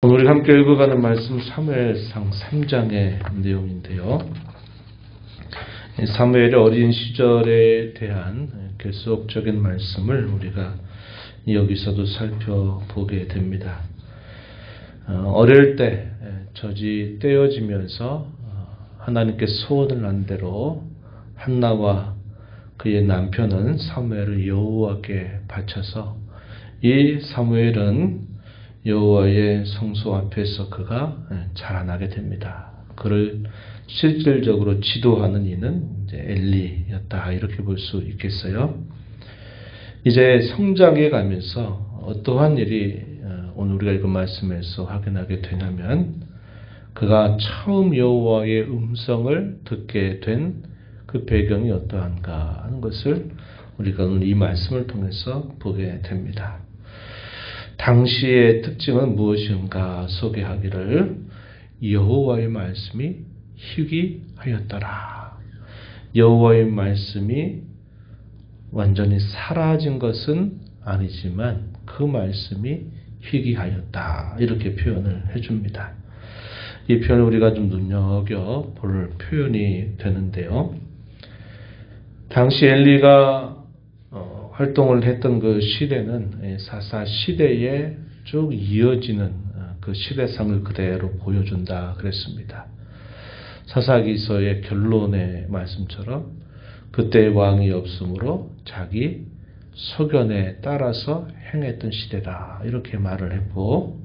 오늘 우리 함께 읽어가는 말씀 사무엘상 3장의 내용인데요. 사무엘의 어린 시절에 대한 계속적인 말씀을 우리가 여기서도 살펴보게 됩니다. 어릴 때 젖이 떼어지면서 하나님께 소원을 한 대로 한나와 그의 남편은 사무엘을 여호와께 바쳐서 이 사무엘은 여호와의 성소 앞에서 그가 자라나게 됩니다. 그를 실질적으로 지도하는 이는 이제 엘리였다, 이렇게 볼 수 있겠어요. 이제 성장해 가면서 어떠한 일이 오늘 우리가 읽은 말씀에서 확인하게 되냐면, 그가 처음 여호와의 음성을 듣게 된 그 배경이 어떠한가 하는 것을 우리가 오늘 이 말씀을 통해서 보게 됩니다. 당시의 특징은 무엇인가 소개하기를, 여호와의 말씀이 희귀하였더라. 여호와의 말씀이 완전히 사라진 것은 아니지만 그 말씀이 희귀하였다, 이렇게 표현을 해줍니다. 이 표현을 우리가 좀 눈여겨볼 표현이 되는데요. 당시 엘리가 활동을 했던 그 시대는 사사 시대에 쭉 이어지는 그 시대상을 그대로 보여준다 그랬습니다. 사사기서의 결론의 말씀처럼 그때 왕이 없으므로 자기 소견에 따라서 행했던 시대다, 이렇게 말을 했고,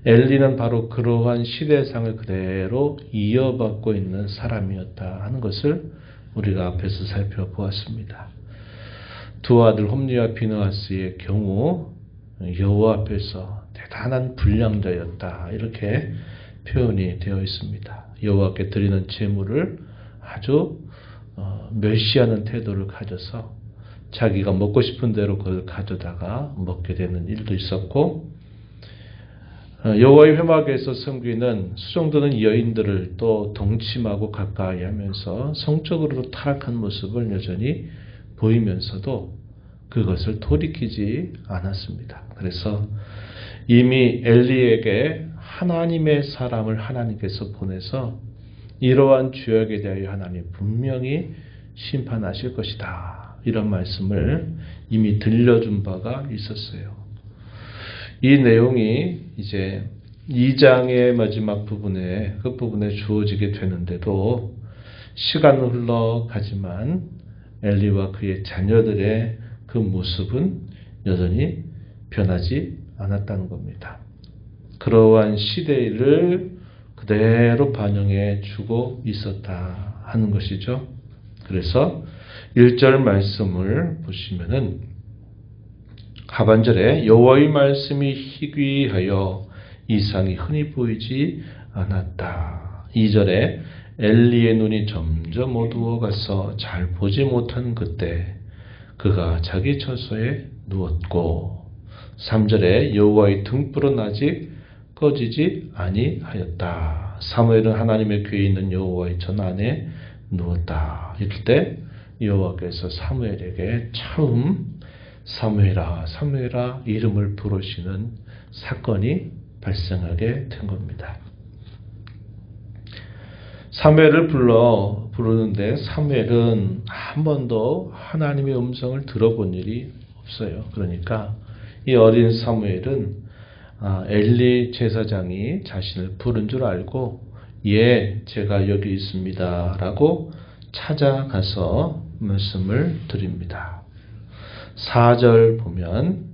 엘리는 바로 그러한 시대상을 그대로 이어받고 있는 사람이었다 하는 것을 우리가 앞에서 살펴보았습니다. 두 아들 홈리와 비느하스의 경우 여호와 앞에서 대단한 불량자였다, 이렇게 표현이 되어 있습니다. 여호와께 드리는 제물을 아주 멸시하는 태도를 가져서 자기가 먹고 싶은 대로 그걸 가져다가 먹게 되는 일도 있었고, 여호와의 회막에서 섬기는 수종드는 여인들을 또 동침하고 가까이 하면서 성적으로도 타락한 모습을 여전히 보이면서도 그것을 돌이키지 않았습니다. 그래서 이미 엘리에게 하나님의 사람을 하나님께서 보내서 이러한 죄악에 대하여 하나님 분명히 심판하실 것이다, 이런 말씀을 이미 들려준 바가 있었어요. 이 내용이 이제 2장의 마지막 부분에, 그 부분에 주어지게 되는데도 시간은 흘러가지만 엘리와 그의 자녀들의 그 모습은 여전히 변하지 않았다는 겁니다. 그러한 시대를 그대로 반영해 주고 있었다 하는 것이죠. 그래서 1절 말씀을 보시면은 하반절에 여호와의 말씀이 희귀하여 이상이 흔히 보이지 않았다. 2절에 엘리의 눈이 점점 어두워가서 잘 보지 못한 그때 그가 자기 처소에 누웠고, 3절에 여호와의 등불은 아직 꺼지지 아니하였다. 사무엘은 하나님의 궤에 있는 여호와의 전 안에 누웠다. 이럴 때 여호와께서 사무엘에게 처음 사무엘아, 사무엘아 이름을 부르시는 사건이 발생하게 된 겁니다. 사무엘을 부르는데 사무엘은 한 번도 하나님의 음성을 들어본 일이 없어요. 그러니까 이 어린 사무엘은 엘리 제사장이 자신을 부른 줄 알고, 예, 제가 여기 있습니다 라고 찾아가서 말씀을 드립니다. 4절 보면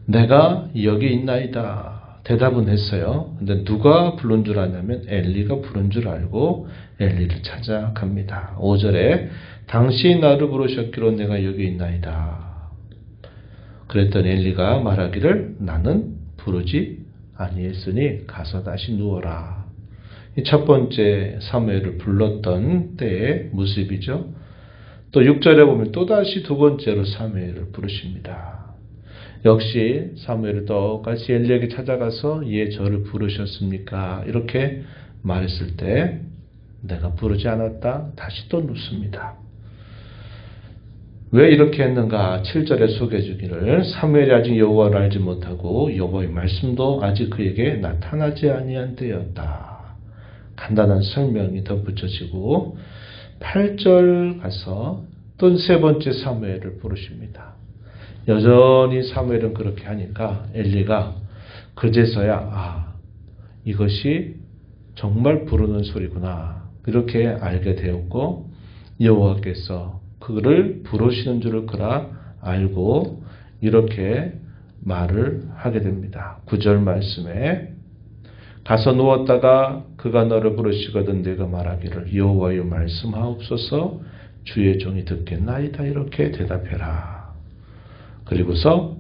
내가 여기 있나이다 대답은 했어요. 근데 누가 부른 줄 아냐면 엘리가 부른 줄 알고 엘리를 찾아갑니다. 5절에 당신이 나를 부르셨기로 내가 여기 있나이다. 그랬더니 엘리가 말하기를 나는 부르지 아니했으니 가서 다시 누워라. 이 첫 번째 사무엘을 불렀던 때의 모습이죠. 또 6절에 보면 또다시 두 번째로 사무엘을 부르십니다. 역시 사무엘을 똑같이 엘리에게 찾아가서 예, 저를 부르셨습니까? 이렇게 말했을 때 내가 부르지 않았다. 다시 또 묻습니다. 왜 이렇게 했는가? 7절에 소개해 주기를 사무엘이 아직 여호와를 알지 못하고 여호와의 말씀도 아직 그에게 나타나지 아니한 때였다. 간단한 설명이 덧붙여지고 8절 가서 또 세 번째 사무엘을 부르십니다. 여전히 사무엘은 그렇게 하니까 엘리가 그제서야 이것이 정말 부르는 소리구나 이렇게 알게 되었고 여호와께서 그를 부르시는 줄을 그라 알고 이렇게 말을 하게 됩니다. 9절 말씀에 가서 누웠다가 그가 너를 부르시거든 내가 말하기를 여호와여 말씀하옵소서 주의 종이 듣겠나이다 이렇게 대답해라. 그리고서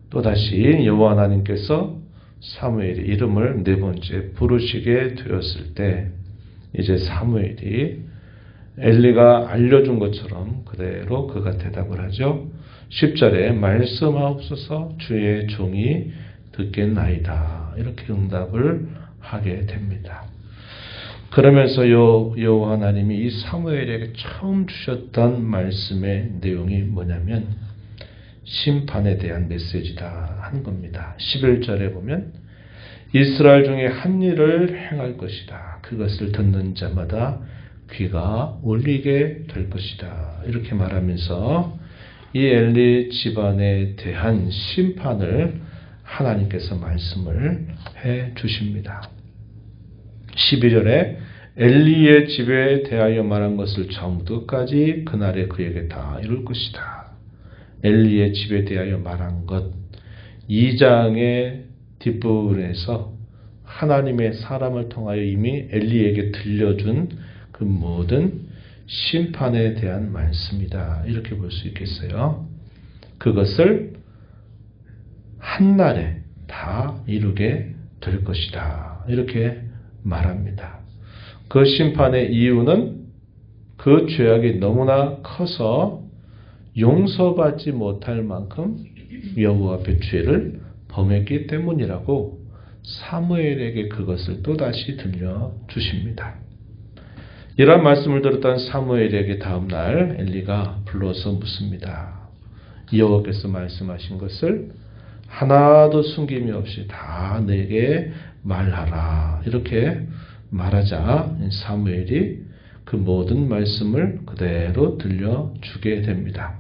또다시 여호와 하나님께서 사무엘의 이름을 네 번째 부르시게 되었을 때 이제 사무엘이 엘리가 알려준 것처럼 그대로 그가 대답을 하죠. 10절에 말씀하옵소서 주의 종이 듣겠나이다 이렇게 응답을 하게 됩니다. 그러면서 여호와 하나님이 이 사무엘에게 처음 주셨던 말씀의 내용이 뭐냐면 심판에 대한 메시지다 하는 겁니다. 11절에 보면 이스라엘 중에 한 일을 행할 것이다. 그것을 듣는 자마다 귀가 울리게 될 것이다. 이렇게 말하면서 이 엘리 집안에 대한 심판을 하나님께서 말씀을 해 주십니다. 12절에 엘리의 집에 대하여 말한 것을 처음부터 끝까지 그날에 그에게 다 이룰 것이다. 엘리의 집에 대하여 말한 것 2장의 뒷부분에서 하나님의 사람을 통하여 이미 엘리에게 들려준 그 모든 심판에 대한 말씀이다. 이렇게 볼 수 있겠어요. 그것을 한날에 다 이루게 될 것이다. 이렇게 말합니다. 그 심판의 이유는 그 죄악이 너무나 커서 용서받지 못할 만큼 여호와 앞에 죄를 범했기 때문이라고 사무엘에게 그것을 또다시 들려주십니다. 이러한 말씀을 들었던 사무엘에게 다음날 엘리가 불러서 묻습니다. 여호와께서 말씀하신 것을 하나도 숨김이 없이 다 내게 말하라. 이렇게 말하자 사무엘이 그 모든 말씀을 그대로 들려주게 됩니다.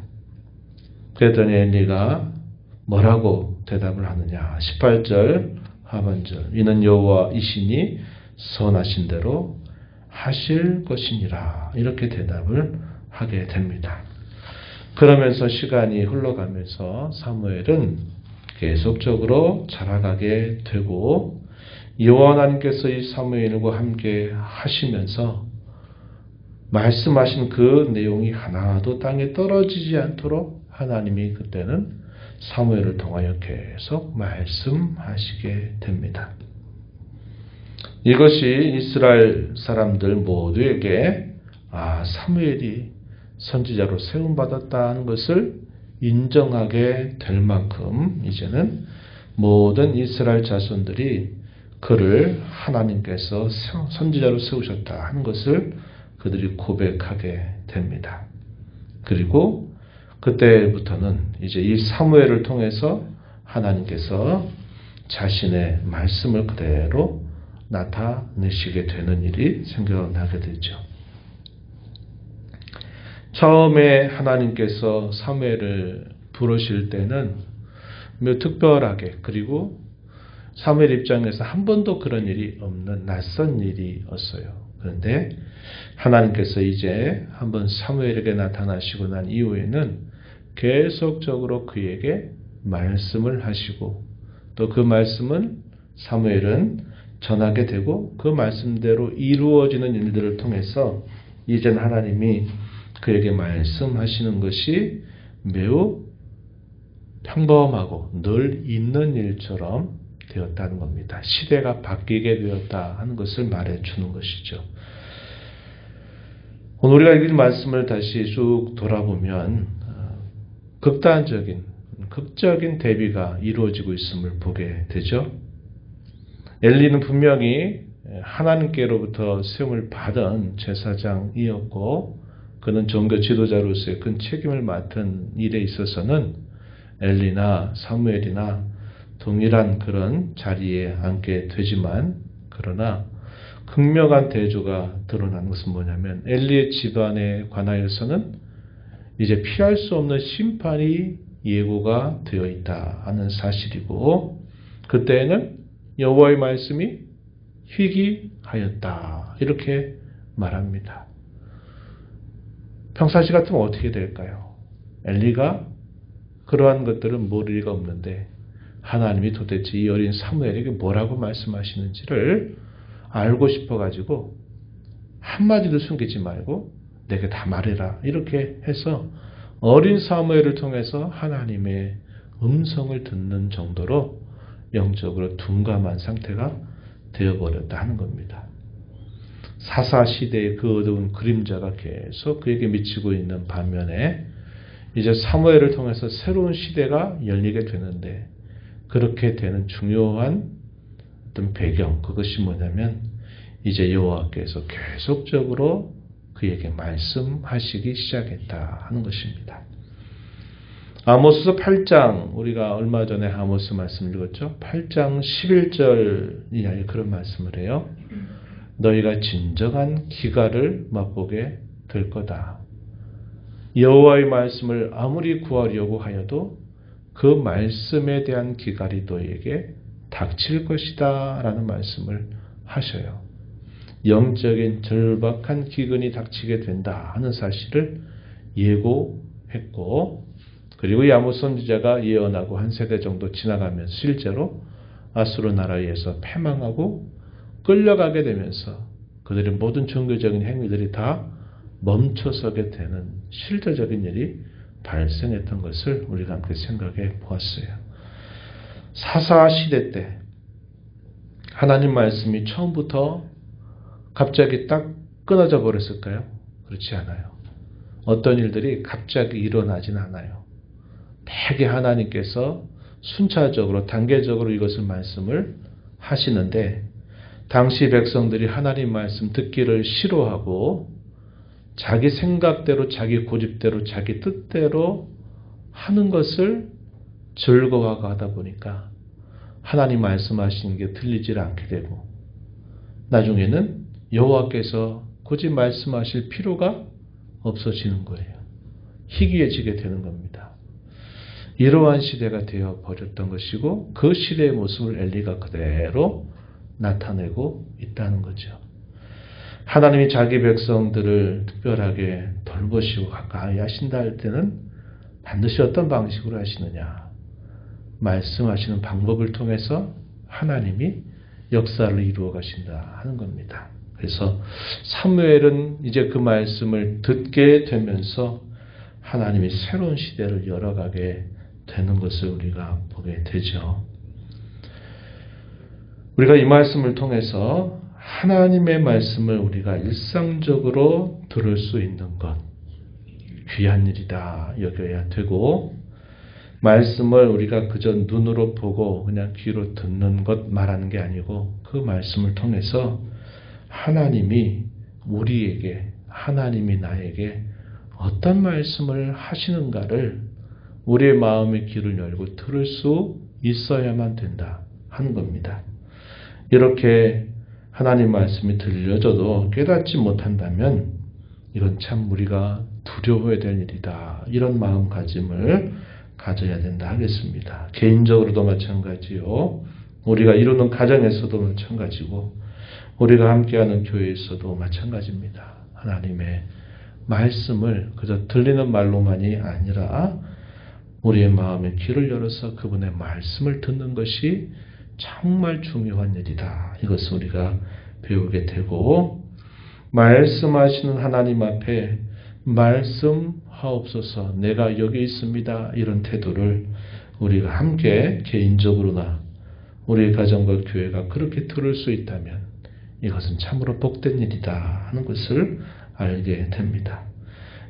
그랬더니 엘리가 뭐라고 대답을 하느냐. 18절 하반절 이는 여호와이시니 선하신 대로 하실 것이니라. 이렇게 대답을 하게 됩니다. 그러면서 시간이 흘러가면서 사무엘은 계속적으로 자라가게 되고 여호와 하나님께서 이 사무엘과 함께 하시면서 말씀하신 그 내용이 하나도 땅에 떨어지지 않도록 하나님이 그때는 사무엘을 통하여 계속 말씀하시게 됩니다. 이것이 이스라엘 사람들 모두에게 사무엘이 선지자로 세움받았다는 것을 인정하게 될 만큼 이제는 모든 이스라엘 자손들이 그를 하나님께서 선지자로 세우셨다 하는 것을 그들이 고백하게 됩니다. 그리고 그때부터는 이제 이 사무엘을 통해서 하나님께서 자신의 말씀을 그대로 나타내시게 되는 일이 생겨나게 되죠. 처음에 하나님께서 사무엘을 부르실 때는 매우 특별하게 그리고 사무엘 입장에서 한 번도 그런 일이 없는 낯선 일이었어요. 그런데 하나님께서 이제 한번 사무엘에게 나타나시고 난 이후에는 계속적으로 그에게 말씀을 하시고 또 그 말씀은 사무엘은 전하게 되고 그 말씀대로 이루어지는 일들을 통해서 이젠 하나님이 그에게 말씀하시는 것이 매우 평범하고 늘 있는 일처럼 되었다는 겁니다. 시대가 바뀌게 되었다 하는 것을 말해주는 것이죠. 오늘 우리가 이 말씀을 다시 쭉 돌아보면 극적인 대비가 이루어지고 있음을 보게 되죠. 엘리는 분명히 하나님께로부터 세움을 받은 제사장이었고 그는 종교 지도자로서의 큰 책임을 맡은 일에 있어서는 엘리나 사무엘이나 동일한 그런 자리에 앉게 되지만, 그러나 극명한 대조가 드러난 것은 뭐냐면 엘리의 집안에 관하여서는 이제 피할 수 없는 심판이 예고가 되어 있다 하는 사실이고, 그때에는 여호와의 말씀이 희귀하였다 이렇게 말합니다. 평상시 같으면 어떻게 될까요? 엘리가 그러한 것들은 모를 리가 없는데 하나님이 도대체 이 어린 사무엘에게 뭐라고 말씀하시는지를 알고 싶어가지고 한마디도 숨기지 말고 내게 다 말해라 이렇게 해서 어린 사무엘을 통해서 하나님의 음성을 듣는 정도로 영적으로 둔감한 상태가 되어버렸다 하는 겁니다. 사사시대의 그 어두운 그림자가 계속 그에게 미치고 있는 반면에 이제 사무엘을 통해서 새로운 시대가 열리게 되는데, 그렇게 되는 중요한 어떤 배경, 그것이 뭐냐면 이제 여호와께서 계속적으로 그에게 말씀하시기 시작했다 하는 것입니다. 아모스서 8장, 우리가 얼마 전에 아모스 말씀 읽었죠. 8장 11절 이하에 그런 말씀을 해요. 너희가 진정한 기갈을 맛보게 될 거다. 여호와의 말씀을 아무리 구하려고 하여도 그 말씀에 대한 기갈이 너희에게 닥칠 것이다 라는 말씀을 하셔요. 영적인 절박한 기근이 닥치게 된다 하는 사실을 예고했고, 그리고 이 아모스 선지자가 예언하고 한 세대 정도 지나가면서 실제로 아수르 나라에 의해서 패망하고 끌려가게 되면서 그들의 모든 종교적인 행위들이 다 멈춰서게 되는 실제적인 일이 발생했던 것을 우리가 함께 생각해 보았어요. 사사 시대 때 하나님 말씀이 처음부터 갑자기 딱 끊어져 버렸을까요? 그렇지 않아요. 어떤 일들이 갑자기 일어나진 않아요. 대개 하나님께서 순차적으로 단계적으로 이것을 말씀을 하시는데, 당시 백성들이 하나님 말씀 듣기를 싫어하고 자기 생각대로 자기 고집대로 자기 뜻대로 하는 것을 즐거워하고 하다 보니까 하나님 말씀하시는 게 들리질 않게 되고, 나중에는 여호와께서 굳이 말씀하실 필요가 없어지는 거예요. 희귀해지게 되는 겁니다. 이러한 시대가 되어 버렸던 것이고, 그 시대의 모습을 엘리가 그대로 나타내고 있다는 거죠. 하나님이 자기 백성들을 특별하게 돌보시고 가까이 하신다 할 때는 반드시 어떤 방식으로 하시느냐? 말씀하시는 방법을 통해서 하나님이 역사를 이루어 가신다 하는 겁니다. 그래서 사무엘은 이제 그 말씀을 듣게 되면서 하나님이 새로운 시대를 열어가게 되는 것을 우리가 보게 되죠. 우리가 이 말씀을 통해서 하나님의 말씀을 우리가 일상적으로 들을 수 있는 것, 귀한 일이다 여겨야 되고, 말씀을 우리가 그저 눈으로 보고 그냥 귀로 듣는 것 말하는 게 아니고, 그 말씀을 통해서 하나님이 우리에게, 하나님이 나에게 어떤 말씀을 하시는가를 우리의 마음의 귀를 열고 들을 수 있어야만 된다 하는 겁니다. 이렇게 하나님 말씀이 들려져도 깨닫지 못한다면 이건 참 우리가 두려워해야 될 일이다, 이런 마음가짐을 가져야 된다 하겠습니다. 개인적으로도 마찬가지요. 우리가 이루는 가정에서도 마찬가지고 우리가 함께하는 교회에서도 마찬가지입니다. 하나님의 말씀을 그저 들리는 말로만이 아니라 우리의 마음의 귀를 열어서 그분의 말씀을 듣는 것이 정말 중요한 일이다. 이것을 우리가 배우게 되고, 말씀하시는 하나님 앞에 말씀하옵소서, 내가 여기 있습니다, 이런 태도를 우리가 함께 개인적으로나 우리 가정과 교회가 그렇게 들을 수 있다면 이것은 참으로 복된 일이다 하는 것을 알게 됩니다.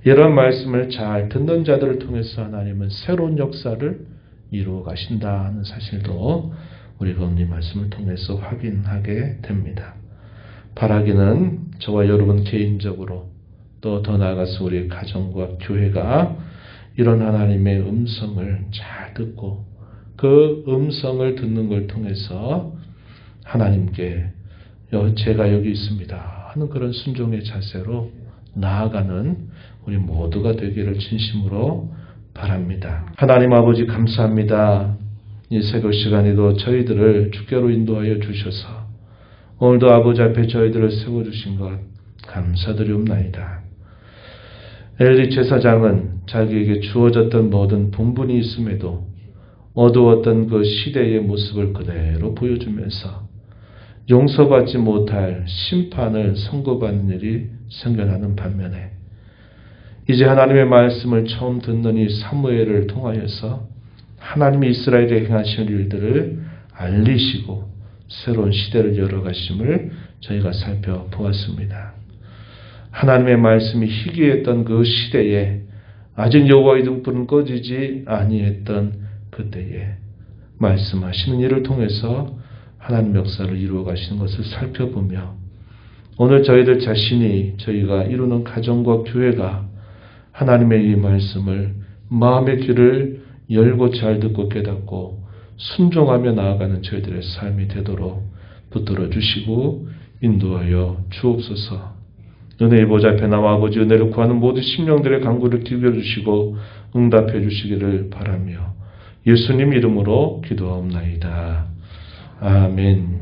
이런 말씀을 잘 듣는 자들을 통해서 하나님은 새로운 역사를 이루어 가신다 하는 사실도 우리가 오늘 말씀을 통해서 확인하게 됩니다. 바라기는 저와 여러분 개인적으로 또 더 나아가서 우리 가정과 교회가 이런 하나님의 음성을 잘 듣고 그 음성을 듣는 걸 통해서 하나님께 제가 여기 있습니다 하는 그런 순종의 자세로 나아가는 우리 모두가 되기를 진심으로 바랍니다. 하나님 아버지 감사합니다. 이 새벽 시간에도 저희들을 주께로 인도하여 주셔서 오늘도 아버지 앞에 저희들을 세워주신 것 감사드리옵나이다. 엘리 제사장은 자기에게 주어졌던 모든 본분이 있음에도 어두웠던 그 시대의 모습을 그대로 보여주면서 용서받지 못할 심판을 선고받는 일이 생겨나는 반면에 이제 하나님의 말씀을 처음 듣는 이 사무엘을 통하여서 하나님이 이스라엘에 행하신 일들을 알리시고 새로운 시대를 열어가심을 저희가 살펴보았습니다. 하나님의 말씀이 희귀했던 그 시대에 아직 여호와의 등불은 꺼지지 아니했던 그때에 말씀하시는 일을 통해서 하나님 역사를 이루어 가시는 것을 살펴보며 오늘 저희들 자신이 저희가 이루는 가정과 교회가 하나님의 이 말씀을 마음의 귀를 열고 잘 듣고 깨닫고 순종하며 나아가는 저희들의 삶이 되도록 붙들어 주시고 인도하여 주옵소서. 은혜의 보좌 앞에 나와 아버지 은혜를 구하는 모든 심령들의 간구를 기울여 주시고 응답해 주시기를 바라며 예수님 이름으로 기도하옵나이다. 아멘.